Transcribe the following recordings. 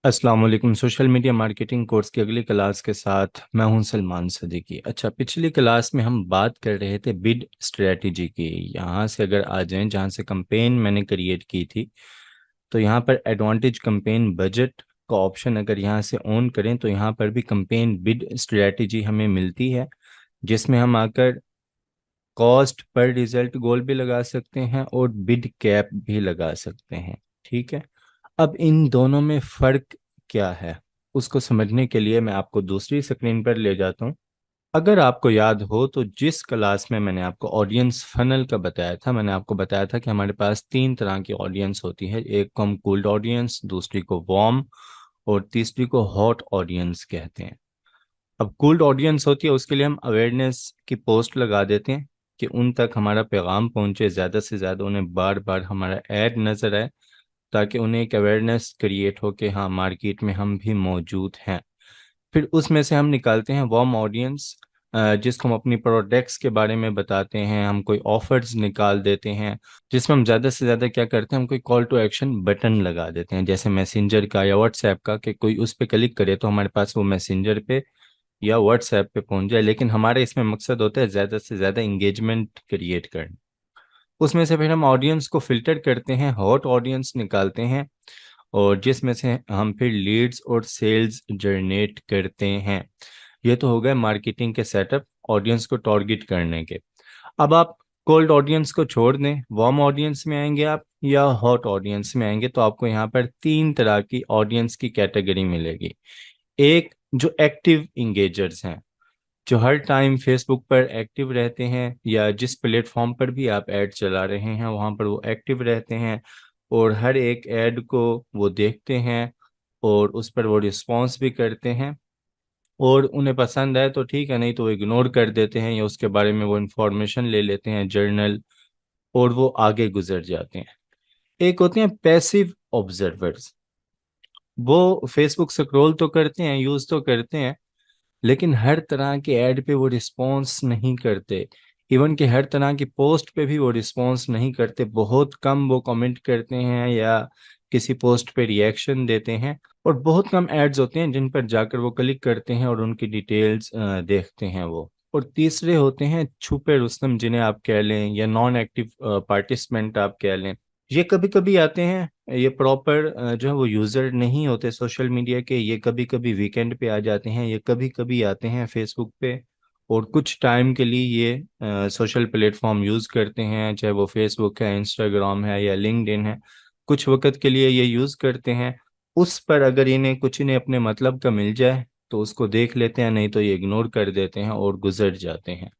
अस्सलाम वालेकुम। Social media marketing course की अगली क्लास के साथ मैं हूं सलमान सदीकी। अच्छा, पिछली क्लास में हम बात कर रहे थे बिड स्ट्रेटजी की। यहाँ से अगर आ जाएं जहाँ से कंपेन मैंने क्रिएट की थी, तो यहाँ पर एडवांटेज कंपेन बजट का ऑप्शन अगर यहाँ से ऑन करें तो यहाँ पर भी कंपेन बिड स्ट्रेटजी हमें मिलती है, जिसमें हम आकर कॉस्ट पर रिजल्ट गोल भी लगा सकते हैं और बिड कैप भी लगा सकते हैं। ठीक है, अब इन दोनों में फ़र्क क्या है उसको समझने के लिए मैं आपको दूसरी स्क्रीन पर ले जाता हूँ। अगर आपको याद हो तो जिस क्लास में मैंने आपको ऑडियंस फनल का बताया था, मैंने आपको बताया था कि हमारे पास तीन तरह की ऑडियंस होती है। एक को हम कोल्ड ऑडियंस, दूसरी को वार्म और तीसरी को हॉट ऑडियंस कहते हैं। अब कोल्ड ऑडियंस होती है उसके लिए हम अवेयरनेस की पोस्ट लगा देते हैं कि उन तक हमारा पैगाम पहुंचे, ज़्यादा से ज़्यादा उन्हें बार बार हमारा ऐड नज़र आए, ताकि उन्हें एक अवेयरनेस क्रिएट हो कि हाँ, मार्केट में हम भी मौजूद हैं। फिर उसमें से हम निकालते हैं वार्म ऑडियंस, जिसको हम अपनी प्रोडक्ट्स के बारे में बताते हैं, हम कोई ऑफर्स निकाल देते हैं, जिसमें हम ज़्यादा से ज़्यादा क्या करते हैं, हम कोई कॉल टू एक्शन बटन लगा देते हैं, जैसे मैसेंजर का या व्हाट्सएप का, कि कोई उस पर क्लिक करे तो हमारे पास वो मैसेंजर पे या व्हाट्सएप पे पहुंच जाए। लेकिन हमारे इसमें मकसद होता है ज़्यादा से ज़्यादा इंगेजमेंट क्रिएट करना। उसमें से फिर हम ऑडियंस को फिल्टर करते हैं, हॉट ऑडियंस निकालते हैं, और जिसमें से हम फिर लीड्स और सेल्स जनरेट करते हैं। ये तो हो गए मार्केटिंग के सेटअप ऑडियंस को टारगेट करने के। अब आप कोल्ड ऑडियंस को छोड़ दें, वार्म ऑडियंस में आएंगे आप या हॉट ऑडियंस में आएंगे, तो आपको यहाँ पर तीन तरह की ऑडियंस की कैटेगरी मिलेगी। एक, जो एक्टिव इंगेजर्स हैं, जो हर टाइम फेसबुक पर एक्टिव रहते हैं या जिस प्लेटफॉर्म पर भी आप ऐड चला रहे हैं वहाँ पर वो एक्टिव रहते हैं और हर एक ऐड को वो देखते हैं और उस पर वो रिस्पॉन्स भी करते हैं, और उन्हें पसंद आए तो ठीक है, नहीं तो वो इग्नोर कर देते हैं या उसके बारे में वो इंफॉर्मेशन ले लेते हैं जर्नल और वो आगे गुजर जाते हैं। एक होते हैं पैसिव ऑब्जर्वर्स, वो फेसबुक स्क्रॉल तो करते हैं, यूज़ तो करते हैं, लेकिन हर तरह के ऐड पे वो रिस्पॉन्स नहीं करते। इवन कि हर तरह की पोस्ट पे भी वो रिस्पॉन्स नहीं करते, बहुत कम वो कमेंट करते हैं या किसी पोस्ट पे रिएक्शन देते हैं, और बहुत कम एड्स होते हैं जिन पर जाकर वो क्लिक करते हैं और उनकी डिटेल्स देखते हैं वो। और तीसरे होते हैं छुपे रुस्तम, जिन्हें आप कह लें, या नॉन एक्टिव पार्टिसिपेंट आप कह लें। ये कभी कभी आते हैं, ये प्रॉपर जो है वो यूज़र नहीं होते सोशल मीडिया के, ये कभी कभी वीकेंड पे आ जाते हैं, ये कभी कभी आते हैं फेसबुक पे और कुछ टाइम के लिए ये सोशल प्लेटफॉर्म यूज़ करते हैं, चाहे वो फेसबुक है, इंस्टाग्राम है या लिंक्डइन है। कुछ वक्त के लिए ये यूज़ करते हैं, उस पर अगर इन्हें कुछ इन्हें अपने मतलब का मिल जाए तो उसको देख लेते हैं, नहीं तो ये इग्नोर कर देते हैं और गुजर जाते हैं।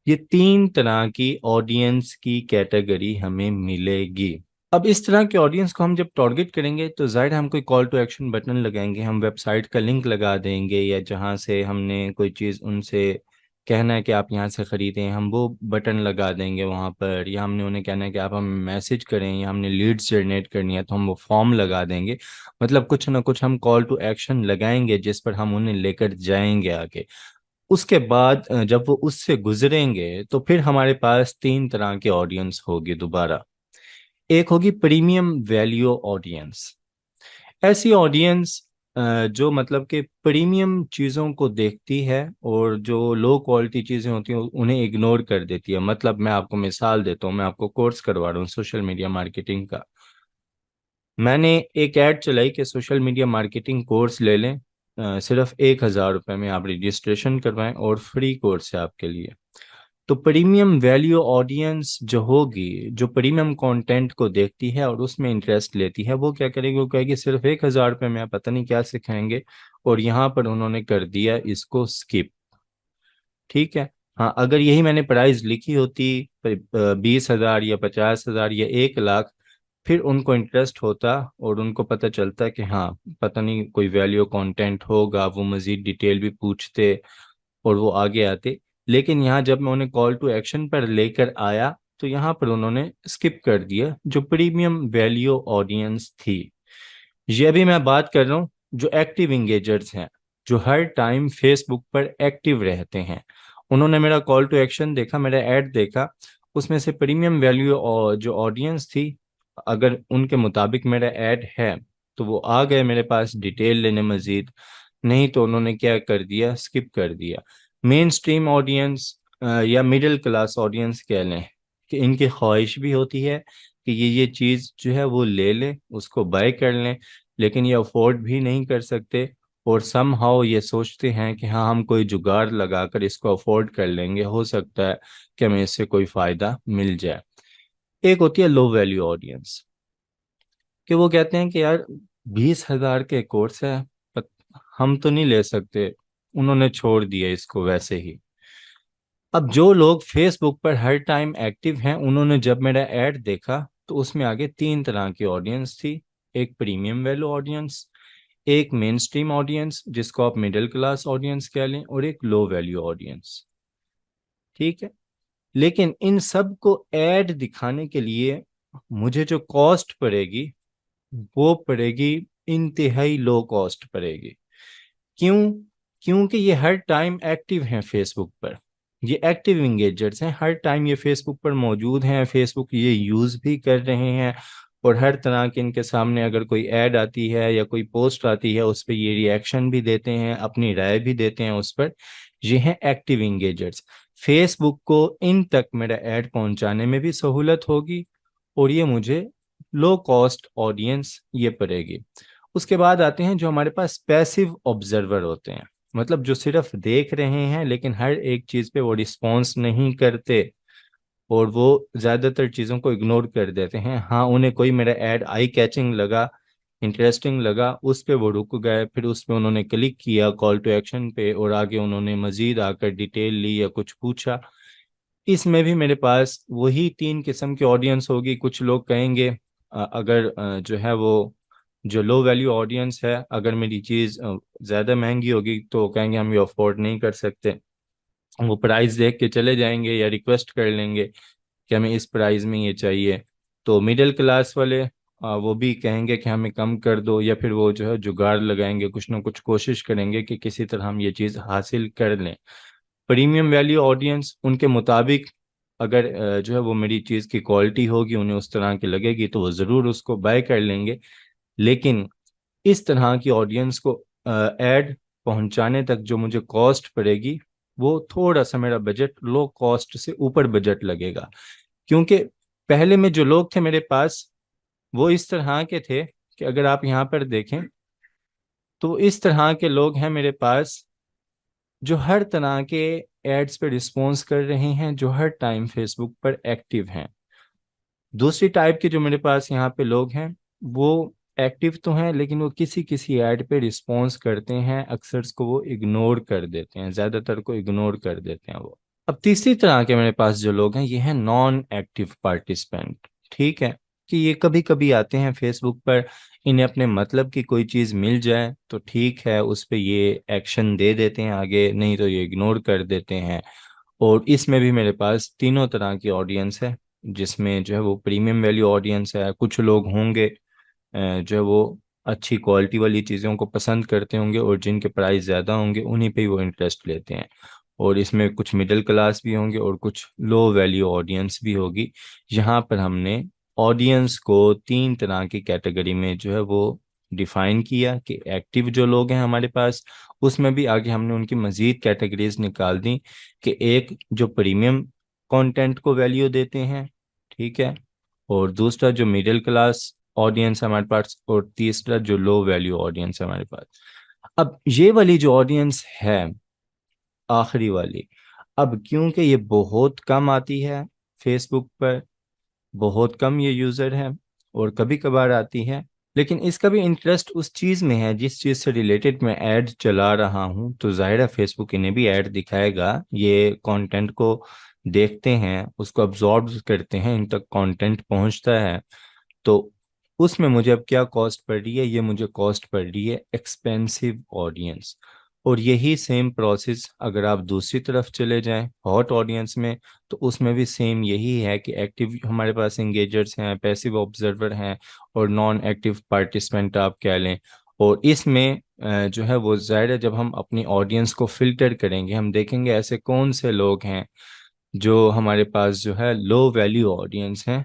ये तीन तरह की ऑडियंस की कैटेगरी हमें मिलेगी। अब इस तरह के ऑडियंस को हम जब टारगेट करेंगे तो जाहिर है हम कोई कॉल टू एक्शन बटन लगाएंगे, हम वेबसाइट का लिंक लगा देंगे, या जहां से हमने कोई चीज़ उनसे कहना है कि आप यहाँ से ख़रीदें, हम वो बटन लगा देंगे वहाँ पर, या हमने उन्हें कहना है कि आप हमें मैसेज करें, या हमने लीड्स जनरेट करनी है तो हम वो फॉर्म लगा देंगे। मतलब कुछ ना कुछ हम कॉल टू एक्शन लगाएंगे जिस पर हम उन्हें लेकर जाएंगे आगे। उसके बाद जब वो उससे गुजरेंगे तो फिर हमारे पास तीन तरह की ऑडियंस होगी दोबारा। एक होगी प्रीमियम वैल्यू ऑडियंस। ऐसी ऑडियंस जो मतलब कि प्रीमियम चीज़ों को देखती है और जो लो क्वालिटी चीज़ें होती हैं उन्हें इग्नोर कर देती है। मतलब मैं आपको मिसाल देता हूँ, मैं आपको कोर्स करवा रहा हूँ सोशल मीडिया मार्केटिंग का। मैंने एक ऐड चलाई कि सोशल मीडिया मार्केटिंग कोर्स ले लें, सिर्फ 1,000 रुपये में आप रजिस्ट्रेशन करवाएं और फ्री कोर्स है आपके लिए। तो प्रीमियम वैल्यू ऑडियंस जो होगी, जो प्रीमियम कंटेंट को देखती है और उसमें इंटरेस्ट लेती है, वो क्या करेगी, वो कहेगी सिर्फ 1,000 रुपये में आप पता नहीं क्या सिखाएंगे, और यहाँ पर उन्होंने कर दिया इसको स्किप। ठीक है। हाँ, अगर यही मैंने प्राइस लिखी होती 20,000 या 50,000 या 1 लाख, फिर उनको इंटरेस्ट होता और उनको पता चलता कि हाँ, पता नहीं कोई वैल्यू कंटेंट होगा, वो मज़ीद डिटेल भी पूछते और वो आगे आते। लेकिन यहाँ जब मैं उन्हें कॉल टू एक्शन पर लेकर आया तो यहाँ पर उन्होंने स्किप कर दिया जो प्रीमियम वैल्यू ऑडियंस थी। ये भी मैं बात कर रहा हूँ जो एक्टिव इंगेजर्स हैं, जो हर टाइम फेसबुक पर एक्टिव रहते हैं। उन्होंने मेरा कॉल टू एक्शन देखा, मेरा ऐड देखा, उसमें से प्रीमियम वैल्यू और जो ऑडियंस थी, अगर उनके मुताबिक मेरा ऐड है तो वो आ गए मेरे पास डिटेल लेने मजीद, नहीं तो उन्होंने क्या कर दिया, स्किप कर दिया। मेन स्ट्रीम ऑडियंस या मिडिल क्लास ऑडियंस कह लें, कि इनकी ख्वाहिश भी होती है कि ये चीज़ जो है वो ले लें, उसको बाय कर लें, लेकिन ये अफोर्ड भी नहीं कर सकते। और सम हाउ ये सोचते हैं कि हाँ, हम कोई जुगाड़ लगाकर इसको अफोर्ड कर लेंगे, हो सकता है कि हमें इससे कोई फ़ायदा मिल जाए। एक होती है लो वैल्यू ऑडियंस, कि वो कहते हैं कि यार 20,000 के कोर्स है, पर हम तो नहीं ले सकते, उन्होंने छोड़ दिया इसको वैसे ही। अब जो लोग फेसबुक पर हर टाइम एक्टिव हैं, उन्होंने जब मेरा ऐड देखा तो उसमें आगे तीन तरह की ऑडियंस थी। एक प्रीमियम वैल्यू ऑडियंस, एक मेन स्ट्रीम ऑडियंस जिसको आप मिडिल क्लास ऑडियंस कह लें, और एक लो वैल्यू ऑडियंस। ठीक है। लेकिन इन सब को ऐड दिखाने के लिए मुझे जो कॉस्ट पड़ेगी, वो पड़ेगी इंतहाई लो कॉस्ट पड़ेगी। क्यों? क्योंकि ये हर टाइम एक्टिव हैं फेसबुक पर, ये एक्टिव इंगेजर्स हैं, हर टाइम ये फेसबुक पर मौजूद हैं, फेसबुक ये यूज़ भी कर रहे हैं। और हर तरह के इनके सामने अगर कोई ऐड आती है या कोई पोस्ट आती है, उस पर ये रिएक्शन भी देते हैं, अपनी राय भी देते हैं उस पर। ये हैं एक्टिव इंगेजर्स। फेसबुक को इन तक मेरा ऐड पहुंचाने में भी सहूलत होगी, और ये मुझे लो कॉस्ट ऑडियंस ये पड़ेगी। उसके बाद आते हैं जो हमारे पास पैसिव ऑब्जर्वर होते हैं, मतलब जो सिर्फ देख रहे हैं लेकिन हर एक चीज़ पे वो रिस्पॉन्स नहीं करते, और वो ज़्यादातर चीज़ों को इग्नोर कर देते हैं। हाँ, उन्हें कोई मेरा ऐड आई कैचिंग लगा, इंटरेस्टिंग लगा, उस पे वो रुक गए, फिर उस पे उन्होंने क्लिक किया कॉल टू एक्शन पे, और आगे उन्होंने मज़ीद आकर डिटेल ली या कुछ पूछा। इसमें भी मेरे पास वही तीन किस्म की ऑडियंस होगी। कुछ लोग कहेंगे अगर जो है वो जो लो वैल्यू ऑडियंस है, अगर मेरी चीज़ ज़्यादा महंगी होगी तो कहेंगे हम ये अफोर्ड नहीं कर सकते, वो प्राइस देख के चले जाएंगे या रिक्वेस्ट कर लेंगे कि हमें इस प्राइस में ये चाहिए। तो मिडिल क्लास वाले वो भी कहेंगे कि हमें कम कर दो, या फिर वो जो है जुगाड़ लगाएंगे, कुछ ना कुछ कोशिश करेंगे कि किसी तरह हम ये चीज़ हासिल कर लें। प्रीमियम वैल्यू ऑडियंस उनके मुताबिक अगर जो है वो मेरी चीज़ की क्वालिटी होगी, उन्हें उस तरह की लगेगी, तो वो ज़रूर उसको बाय कर लेंगे। लेकिन इस तरह की ऑडियंस को ऐड पहुंचाने तक जो मुझे कॉस्ट पड़ेगी, वो थोड़ा सा मेरा बजट लो कॉस्ट से ऊपर बजट लगेगा। क्योंकि पहले में जो लोग थे मेरे पास, वो इस तरह के थे कि अगर आप यहाँ पर देखें तो इस तरह के लोग हैं मेरे पास, जो हर तरह के एड्स पे रिस्पॉन्स कर रहे हैं, जो हर टाइम फेसबुक पर एक्टिव हैं। दूसरी टाइप के जो मेरे पास यहाँ पे लोग हैं, वो एक्टिव तो हैं लेकिन वो किसी किसी ऐड पे रिस्पॉन्स करते हैं, अक्सर को वो इग्नोर कर देते हैं, ज़्यादातर को इग्नोर कर देते हैं वो। अब तीसरी तरह के मेरे पास जो लोग हैं, ये हैं नॉन एक्टिव पार्टिसिपेंट। ठीक है, कि ये कभी कभी आते हैं फेसबुक पर, इन्हें अपने मतलब की कोई चीज़ मिल जाए तो ठीक है, उस पे ये एक्शन दे देते हैं आगे, नहीं तो ये इग्नोर कर देते हैं। और इसमें भी मेरे पास तीनों तरह की ऑडियंस है, जिसमें जो है वो प्रीमियम वैल्यू ऑडियंस है, कुछ लोग होंगे जो है वो अच्छी क्वालिटी वाली चीज़ों को पसंद करते होंगे, और जिनके प्राइस ज़्यादा होंगे उन्हीं पे ही वो इंटरेस्ट लेते हैं। और इसमें कुछ मिडिल क्लास भी होंगे और कुछ लो वैल्यू ऑडियंस भी होगी। यहाँ पर हमने ऑडियंस को तीन तरह की कैटेगरी में जो है वो डिफाइन किया, कि एक्टिव जो लोग हैं हमारे पास, उसमें भी आगे हमने उनकी मज़ीद कैटेगरीज निकाल दी, कि एक जो प्रीमियम कंटेंट को वैल्यू देते हैं, ठीक है, और दूसरा जो मिडिल क्लास ऑडियंस है हमारे पास, और तीसरा जो लो वैल्यू ऑडियंस है हमारे पास। अब ये वाली जो ऑडियंस है, आखिरी वाली, अब क्योंकि ये बहुत कम आती है फेसबुक पर, बहुत कम ये यूज़र है, और कभी कभार आती है, लेकिन इसका भी इंटरेस्ट उस चीज़ में है जिस चीज़ से रिलेटेड मैं ऐड चला रहा हूँ, तो जाहिर है फेसबुक इन्हें भी ऐड दिखाएगा। ये कंटेंट को देखते हैं, उसको अब्जॉर्ब करते हैं, इन तक कंटेंट पहुँचता है। तो उसमें मुझे अब क्या कॉस्ट पड़ रही है, ये मुझे कॉस्ट पड़ रही है एक्सपेंसिव ऑडियंस। और यही सेम प्रोसेस अगर आप दूसरी तरफ चले जाएं हॉट ऑडियंस में, तो उसमें भी सेम यही है कि एक्टिव हमारे पास एंगेजर्स हैं, पैसिव ऑब्जर्वर हैं, और नॉन एक्टिव पार्टिसिपेंट आप कह लें। और इसमें जो है वो ज़ाहिर है, जब हम अपनी ऑडियंस को फिल्टर करेंगे, हम देखेंगे ऐसे कौन से लोग हैं जो हमारे पास जो है लो वैल्यू ऑडियंस हैं,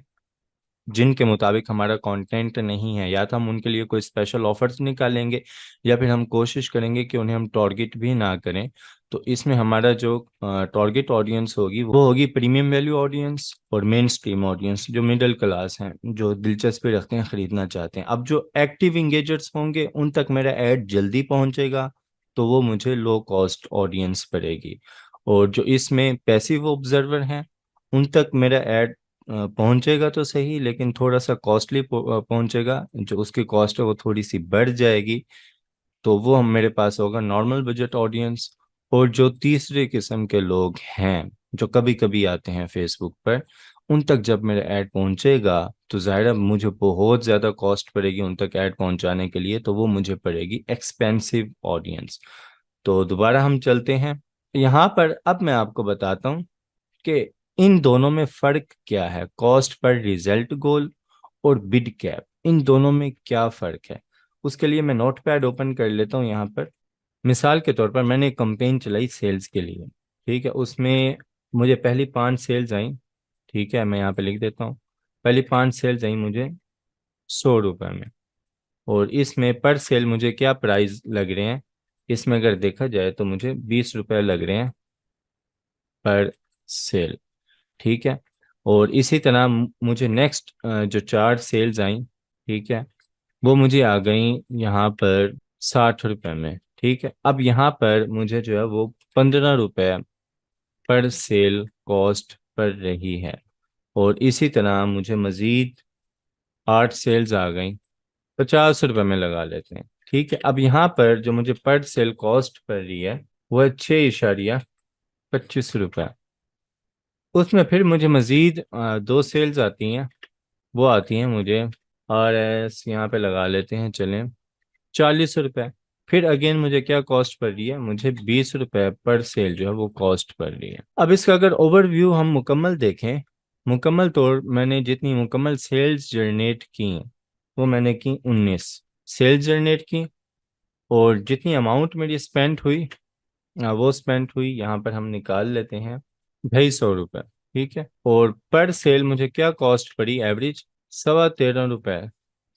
जिनके मुताबिक हमारा कंटेंट नहीं है, या तो हम उनके लिए कोई स्पेशल ऑफर्स निकालेंगे, या फिर हम कोशिश करेंगे कि उन्हें हम टारगेट भी ना करें। तो इसमें हमारा जो टारगेट ऑडियंस होगी वो होगी प्रीमियम वैल्यू ऑडियंस और मेन स्ट्रीम ऑडियंस, जो मिडिल क्लास हैं, जो दिलचस्पी रखते हैं, खरीदना चाहते हैं। अब जो एक्टिव इंगेजर्स होंगे उन तक मेरा ऐड जल्दी पहुंचेगा, तो वो मुझे लो कॉस्ट ऑडियंस पड़ेगी। और जो इसमें पैसिव ऑब्जर्वर हैं उन तक मेरा ऐड पहुंचेगा तो सही, लेकिन थोड़ा सा कॉस्टली पहुंचेगा, जो उसकी कॉस्ट है वो थोड़ी सी बढ़ जाएगी। तो वो हम मेरे पास होगा नॉर्मल बजट ऑडियंस। और जो तीसरे किस्म के लोग हैं जो कभी कभी आते हैं फेसबुक पर, उन तक जब मेरा ऐड पहुंचेगा तो ज़ाहिर है मुझे बहुत ज़्यादा कॉस्ट पड़ेगी उन तक ऐड पहुंचाने के लिए, तो वो मुझे पड़ेगी एक्सपेंसिव ऑडियंस। तो दोबारा हम चलते हैं यहाँ पर। अब मैं आपको बताता हूँ कि इन दोनों में फ़र्क क्या है, कॉस्ट पर रिजल्ट गोल और बिड कैप, इन दोनों में क्या फ़र्क है। उसके लिए मैं नोटपैड ओपन कर लेता हूँ यहाँ पर। मिसाल के तौर पर मैंने एक कंपेन चलाई सेल्स के लिए, ठीक है। उसमें मुझे पहली 5 सेल्स आई, ठीक है, मैं यहाँ पे लिख देता हूँ। पहली 5 सेल्स आई मुझे 100 रुपये में। और इसमें पर सेल मुझे क्या प्राइस लग रहे हैं, इसमें अगर देखा जाए तो मुझे 20 रुपये लग रहे हैं पर सेल, ठीक है। और इसी तरह मुझे नेक्स्ट जो 4 सेल्स आई, ठीक है, वो मुझे आ गई यहाँ पर 60 रुपये में, ठीक है। अब यहाँ पर मुझे जो है वो 15 रुपये पर सेल कॉस्ट पड़ रही है। और इसी तरह मुझे मज़ीद 8 सेल्स आ गई, 50 रुपये में लगा लेते हैं, ठीक है। अब यहाँ पर जो मुझे पर सेल कॉस्ट पड़ रही है वो है 6.25 रुपये। उसमें फिर मुझे मज़ीद 2 सेल्स आती हैं, वो आती हैं मुझे आर एस, यहाँ पे लगा लेते हैं चलें 40 रुपये। फिर अगेन मुझे क्या कॉस्ट पड़ रही है, मुझे 20 रुपये पर सेल जो है वो कॉस्ट पड़ रही है। अब इसका अगर ओवरव्यू हम मुकम्मल देखें, मुकम्मल तौर मैंने जितनी मुकम्मल सेल्स जनरेट की वो मैंने की 19 सेल्स जनरेट की। और जितनी अमाउंट मेरी स्पेंड हुई वो स्पेंड हुई, यहाँ पर हम निकाल लेते हैं 250 रुपये, ठीक है। और पर सेल मुझे क्या कॉस्ट पड़ी एवरेज, 13.25 रुपये,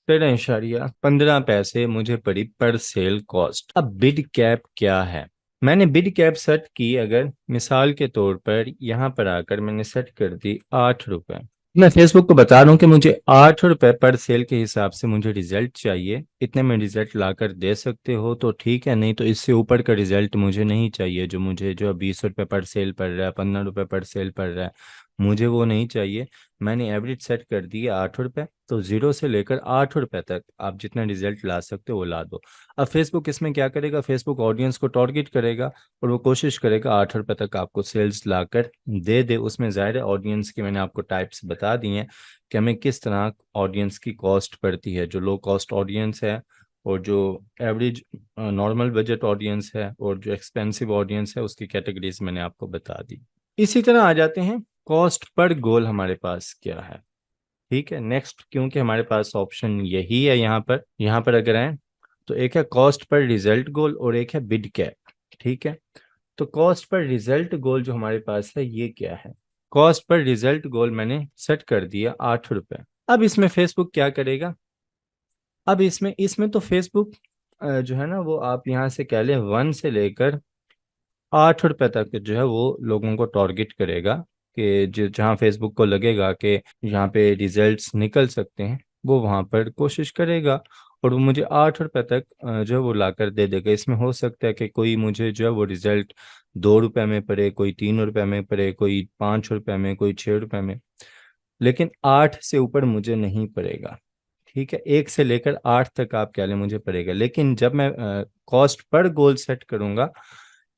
13.15 पैसे मुझे पड़ी पर सेल कॉस्ट। अब बिड कैप क्या है, मैंने बिड कैप सेट की, अगर मिसाल के तौर पर यहाँ पर आकर मैंने सेट कर दी 8 रुपये। मैं फेसबुक को बता रहा हूँ कि मुझे 8 रुपये पर सेल के हिसाब से मुझे रिजल्ट चाहिए, इतने में रिजल्ट लाकर दे सकते हो तो ठीक है, नहीं तो इससे ऊपर का रिजल्ट मुझे नहीं चाहिए। जो मुझे जो 20 रुपये पर सेल पड़ रहा है, 15 रुपये पर सेल पड़ रहा है, मुझे वो नहीं चाहिए। मैंने एवरेज सेट कर दी है 8 रुपये, तो 0 से लेकर 8 रुपये तक आप जितना रिजल्ट ला सकते हो वो ला दो। अब फेसबुक इसमें क्या करेगा, फेसबुक ऑडियंस को टारगेट करेगा और वो कोशिश करेगा 8 रुपये तक आपको सेल्स लाकर दे दे। उसमें ज़ाहिर है ऑडियंस की मैंने आपको टाइप्स बता दी हैं कि हमें किस तरह ऑडियंस की कॉस्ट पड़ती है, जो लो कॉस्ट ऑडियंस है, और जो एवरेज नॉर्मल बजट ऑडियंस है, और जो एक्सपेंसिव ऑडियंस है, उसकी कैटेगरीज मैंने आपको बता दी। इसी तरह आ जाते हैं कॉस्ट पर गोल हमारे पास क्या है, ठीक है। नेक्स्ट, क्योंकि हमारे पास ऑप्शन यही है यहाँ पर अगर आए तो एक है कॉस्ट पर रिजल्ट गोल और एक है बिड कैप, ठीक है। तो कॉस्ट पर रिजल्ट गोल जो हमारे पास है ये क्या है, कॉस्ट पर रिजल्ट गोल मैंने सेट कर दिया 8 रुपये। अब इसमें फेसबुक क्या करेगा, अब इसमें इसमें तो फेसबुक जो है ना वो आप यहाँ से कह लें 1 से लेकर 8 रुपये तक जो है वो लोगों को टारगेट करेगा, कि जो जहाँ फेसबुक को लगेगा कि यहाँ पे रिजल्ट्स निकल सकते हैं वो वहाँ पर कोशिश करेगा। और वो मुझे 8 रुपये तक जो है वो ला कर दे देगा। इसमें हो सकता है कि कोई मुझे जो है वो रिजल्ट 2 रुपये में पड़े, कोई 3 रुपये में पड़े, कोई 5 रुपये में, कोई 6 रुपये में, लेकिन 8 से ऊपर मुझे नहीं पड़ेगा, ठीक है। 1 से लेकर 8 तक आप कह लें मुझे पड़ेगा। लेकिन जब मैं कॉस्ट पर गोल सेट करूंगा,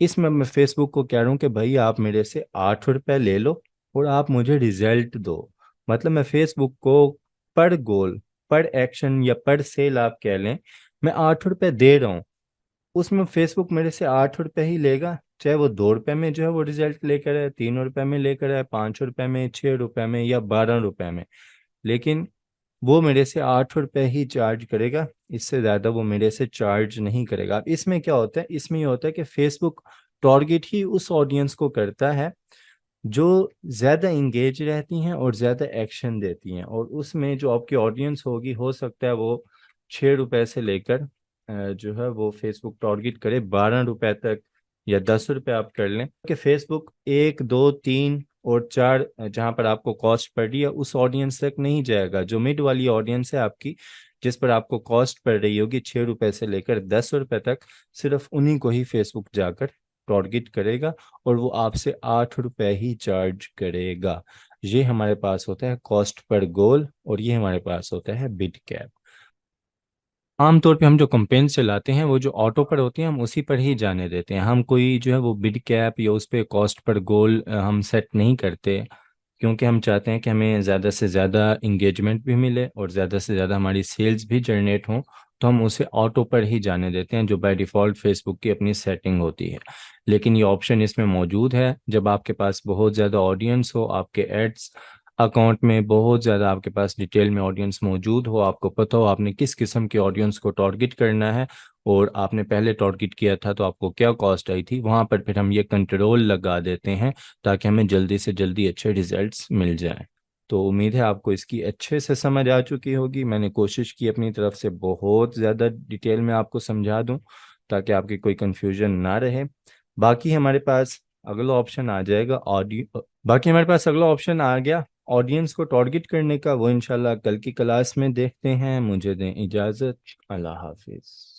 इसमें मैं फेसबुक को कह रहा हूँ कि भाई आप मेरे से 8 रुपये ले लो और आप मुझे रिजल्ट दो। मतलब मैं फेसबुक को पर गोल, पर एक्शन या पर सेल आप कह लें, मैं 8 रुपये दे रहा हूँ, उसमें फेसबुक मेरे से 8 रुपये ही लेगा, चाहे वो 2 रुपये में जो है वो रिजल्ट लेकर आए, 3 रुपये में लेकर आए, 5 रुपये में, 6 रुपये में, या 12 रुपये में। लेकिन वो मेरे से 8 रुपये ही चार्ज करेगा, इससे ज़्यादा वो मेरे से चार्ज नहीं करेगा। अब इसमें क्या होता है, इसमें ये होता है कि फेसबुक टारगेट ही उस ऑडियंस को करता है जो ज़्यादा इंगेज रहती हैं और ज़्यादा एक्शन देती हैं, और उसमें जो आपकी ऑडियंस होगी हो सकता है वो 6 रुपए से लेकर जो है वो फेसबुक टारगेट करे 12 रुपए तक, या 10 रुपए आप कर लें कि फेसबुक 1, 2, 3 और 4 जहाँ पर आपको कॉस्ट पड़ रही है उस ऑडियंस तक नहीं जाएगा। जो मिड वाली ऑडियंस है आपकी, जिस पर आपको कॉस्ट पड़ रही होगी 6 रुपए से लेकर 10 रुपए तक, सिर्फ उन्हीं को ही फेसबुक जाकर टारगेट करेगा, और वो आपसे 8 रुपए ही चार्ज करेगा। ये हमारे पास होता है कॉस्ट पर गोल, और ये हमारे पास होता है बिड कैप। आमतौर पे हम जो कंपेन्स चलाते हैं वो जो ऑटो पर होती हैं हम उसी पर ही जाने देते हैं। हम कोई जो है वो बिड कैप या उस पे कॉस्ट पर गोल हम सेट नहीं करते, क्योंकि हम चाहते हैं कि हमें ज़्यादा से ज़्यादा इंगेजमेंट भी मिले और ज़्यादा से ज़्यादा हमारी सेल्स भी जनरेट हों। तो हम उसे ऑटो पर ही जाने देते हैं, जो बाय डिफ़ॉल्ट फेसबुक की अपनी सेटिंग होती है। लेकिन ये ऑप्शन इसमें मौजूद है, जब आपके पास बहुत ज़्यादा ऑडियंस हो, आपके एड्स अकाउंट में बहुत ज़्यादा आपके पास डिटेल में ऑडियंस मौजूद हो, आपको पता हो आपने किस किस्म के ऑडियंस को टारगेट करना है, और आपने पहले टारगेट किया था तो आपको क्या कॉस्ट आई थी, वहाँ पर फिर हम ये कंट्रोल लगा देते हैं ताकि हमें जल्दी से जल्दी अच्छे रिजल्ट्स मिल जाएं। तो उम्मीद है आपको इसकी अच्छे से समझ आ चुकी होगी। मैंने कोशिश की अपनी तरफ से बहुत ज़्यादा डिटेल में आपको समझा दूं ताकि आपकी कोई कन्फ्यूजन ना रहे। बाकी हमारे पास अगला ऑप्शन आ जाएगा ऑडियो बाकी हमारे पास अगला ऑप्शन आ गया ऑडियंस को टारगेट करने का। वो इंशाल्लाह कल की क्लास में देखते हैं। मुझे दें इजाज़त। अल्लाह हाफिज़।